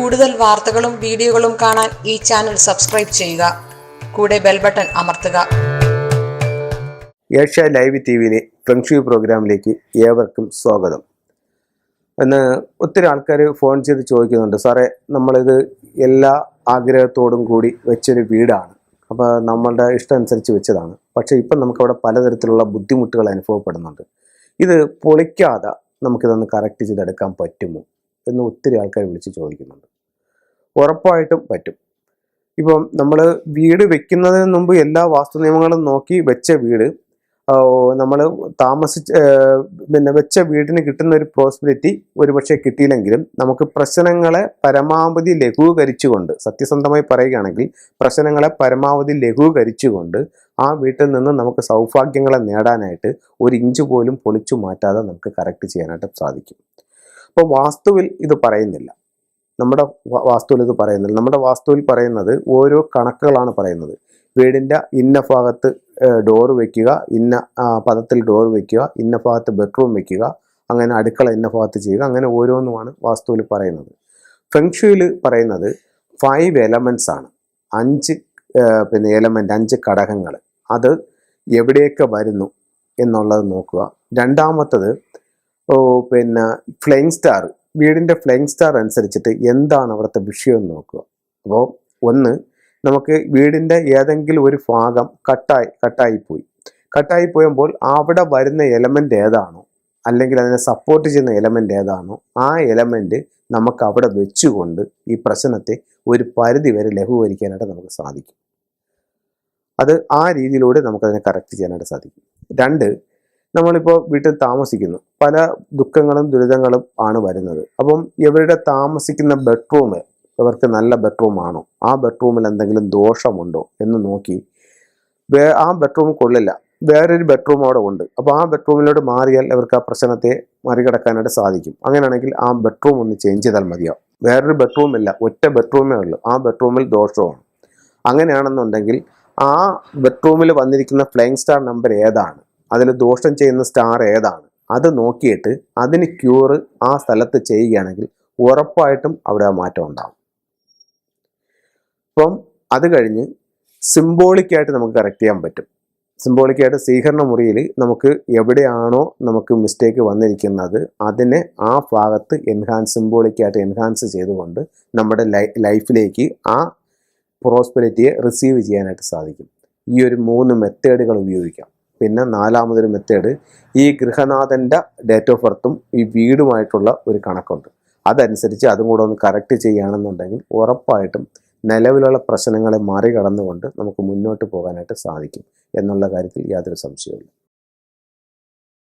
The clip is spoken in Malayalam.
കൂടുതൽ വാർത്തകളും വീഡിയോകളും കാണാൻ ഈ ചാനൽ സബ്സ്ക്രൈബ് ചെയ്യുക. കൂടെ ബെൽ ബട്ടൺ അമർത്തുക. ഏഷ്യ ലൈവ് ടിവിയിലെ ഫെങ്ഷുയി പ്രോഗ്രാമിലേക്ക് ഏവർക്കും സ്വാഗതം. ഇന്ന് ഒത്തിരി ആൾക്കാർ ഫോൺ ചെയ്ത് ചോദിക്കുന്നുണ്ട്, സാറേ നമ്മളിത് എല്ലാ ആഗ്രഹത്തോടും കൂടി വെച്ചൊരു വീടാണ്, അപ്പോൾ നമ്മളുടെ ഇഷ്ടം അനുസരിച്ച് വെച്ചതാണ്. പക്ഷേ ഇപ്പം നമുക്കവിടെ പലതരത്തിലുള്ള ബുദ്ധിമുട്ടുകൾ അനുഭവപ്പെടുന്നുണ്ട്. ഇത് പൊളിക്കാതെ നമുക്കിതൊന്ന് കറക്റ്റ് ചെയ്തെടുക്കാൻ പറ്റുമോ എന്ന് ഒത്തിരി ആൾക്കാർ വിളിച്ച് ചോദിക്കുന്നുണ്ട്. ഉറപ്പായിട്ടും പറ്റും. ഇപ്പം നമ്മൾ വീട് വെക്കുന്നതിന് മുമ്പ് എല്ലാ വാസ്തു നിയമങ്ങളും നോക്കി വെച്ച വീട് നമ്മൾ വെച്ച വീടിന് കിട്ടുന്ന ഒരു പ്രോസ്പെരിറ്റി ഒരുപക്ഷെ കിട്ടിയില്ലെങ്കിലും നമുക്ക് പ്രശ്നങ്ങളെ പരമാവധി ലഘൂകരിച്ചുകൊണ്ട്, സത്യസന്ധമായി പറയുകയാണെങ്കിൽ പ്രശ്നങ്ങളെ പരമാവധി ലഘൂകരിച്ചുകൊണ്ട് ആ വീട്ടിൽ നിന്ന് നമുക്ക് സൗഭാഗ്യങ്ങളെ നേടാനായിട്ട് ഒരു ഇഞ്ച് പോലും പൊളിച്ചു മാറ്റാതെ നമുക്ക് കറക്റ്റ് ചെയ്യാനായിട്ട് സാധിക്കും. അപ്പോൾ വാസ്തുവിൽ ഇത് പറയുന്നില്ല, നമ്മുടെ വാസ്തുവിൽ പറയുന്നത് ഓരോ കണക്കുകളാണ് പറയുന്നത്. വീടിൻ്റെ ഇന്ന ഭാഗത്ത് ഡോറ് വയ്ക്കുക, ഇന്ന പദത്തിൽ ഡോറ് വയ്ക്കുക, ഇന്ന ഭാഗത്ത് ബെഡ്റൂം വയ്ക്കുക, അങ്ങനെ അടുക്കള ഇന്ന ഭാഗത്ത് ചെയ്യുക, അങ്ങനെ ഓരോന്നുമാണ് വാസ്തുവിൽ പറയുന്നത്. ഫെങ്ഷുയിൽ പറയുന്നത് 5 എലമെൻറ്റ്സ് ആണ്. 5 എലമെൻറ്റ്, 5 ഘടകങ്ങൾ. അത് എവിടെയൊക്കെ വരുന്നു എന്നുള്ളത് നോക്കുക. രണ്ടാമത്തത് ഫ്ലൈങ് സ്റ്റാർ, വീടിൻ്റെ ഫ്ലൈങ് സ്റ്റാർ അനുസരിച്ചിട്ട് എന്താണ് അവിടുത്തെ വിഷയം എന്ന് നോക്കുക. അപ്പോൾ ഒന്ന്, നമുക്ക് വീടിൻ്റെ ഏതെങ്കിലും ഒരു ഭാഗം കട്ടായി പോയുമ്പോൾ അവിടെ വരുന്ന എലമെൻ്റ് ഏതാണോ, അല്ലെങ്കിൽ അതിനെ സപ്പോർട്ട് ചെയ്യുന്ന എലമെൻ്റ് ഏതാണോ, ആ എലമെൻ്റ് നമുക്ക് അവിടെ വെച്ചുകൊണ്ട് ഈ പ്രശ്നത്തെ ഒരു പരിധി വരെ ലഘൂകരിക്കാനായിട്ട് നമുക്ക് സാധിക്കും. അത് ആ രീതിയിലൂടെ നമുക്കതിനെ കറക്റ്റ് ചെയ്യാനായിട്ട് സാധിക്കും. 2, നമ്മളിപ്പോൾ വീട്ടിൽ താമസിക്കുന്നു, പല ദുഃഖങ്ങളും ദുരിതങ്ങളും ആണ് വരുന്നത്. അപ്പം ഇവരുടെ താമസിക്കുന്ന ബെഡ്റൂം, ഇവർക്ക് നല്ല ബെഡ്റൂം ആണോ, ആ ബെഡ്റൂമിൽ എന്തെങ്കിലും ദോഷമുണ്ടോ എന്ന് നോക്കി ആ ബെഡ്റൂം കൊള്ളില്ല, വേറൊരു ബെഡ്റൂം അവിടെ ഉണ്ട്, അപ്പോൾ ആ ബെഡ്റൂമിലോട്ട് മാറിയാൽ ഇവർക്ക് ആ പ്രശ്നത്തെ മറികടക്കാനായിട്ട് സാധിക്കും. അങ്ങനെയാണെങ്കിൽ ആ ബെഡ്റൂം ഒന്ന് ചേഞ്ച് ചെയ്താൽ മതിയാവും. വേറൊരു ബെഡ്റൂമില്ല, ഒറ്റ ബെഡ്റൂമേ ഉള്ളൂ, ആ ബെഡ്റൂമിൽ ദോഷമാണ്. അങ്ങനെയാണെന്നുണ്ടെങ്കിൽ ആ ബെഡ്റൂമിൽ വന്നിരിക്കുന്ന ഫ്ലൈങ് സ്റ്റാർ നമ്പർ ഏതാണ്, അതിൽ ദോഷം ചെയ്യുന്ന സ്റ്റാർ ഏതാണ്, അത് നോക്കിയിട്ട് അതിന് ക്യൂറ് ആ സ്ഥലത്ത് ചെയ്യുകയാണെങ്കിൽ ഉറപ്പായിട്ടും അവിടെ ആ മാറ്റം ഉണ്ടാകും. അപ്പം അത് കഴിഞ്ഞ് സിംബോളിക്കായിട്ട് നമുക്ക് കറക്റ്റ് ചെയ്യാൻ പറ്റും. സിംബോളിക്കായിട്ട് സ്വീകരണ മുറിയിൽ നമുക്ക് എവിടെയാണോ നമുക്ക് മിസ്റ്റേക്ക് വന്നിരിക്കുന്നത് അതിനെ ആ ഭാഗത്ത് സിംബോളിക്കായിട്ട് എൻഹാൻസ് ചെയ്തുകൊണ്ട് നമ്മുടെ ലൈഫിലേക്ക് ആ പ്രോസ്പെരിറ്റിയെ റിസീവ് ചെയ്യാനായിട്ട് സാധിക്കും. ഈ ഒരു 3 മെത്തേഡുകൾ ഉപയോഗിക്കാം. പിന്നെ 4മതൊരു മെത്തേഡ്, ഈ ഗൃഹനാഥൻ്റെ ഡേറ്റ് ഓഫ് ബർത്തും ഈ വീടുമായിട്ടുള്ള ഒരു കണക്കുണ്ട്. അതനുസരിച്ച് അതും കൂടെ ഒന്ന് കറക്റ്റ് ചെയ്യുകയാണെന്നുണ്ടെങ്കിൽ ഉറപ്പായിട്ടും നിലവിലുള്ള പ്രശ്നങ്ങളെ മറികടന്നുകൊണ്ട് നമുക്ക് മുന്നോട്ട് പോകാനായിട്ട് സാധിക്കും എന്നുള്ള കാര്യത്തിൽ യാതൊരു സംശയവുമില്ല.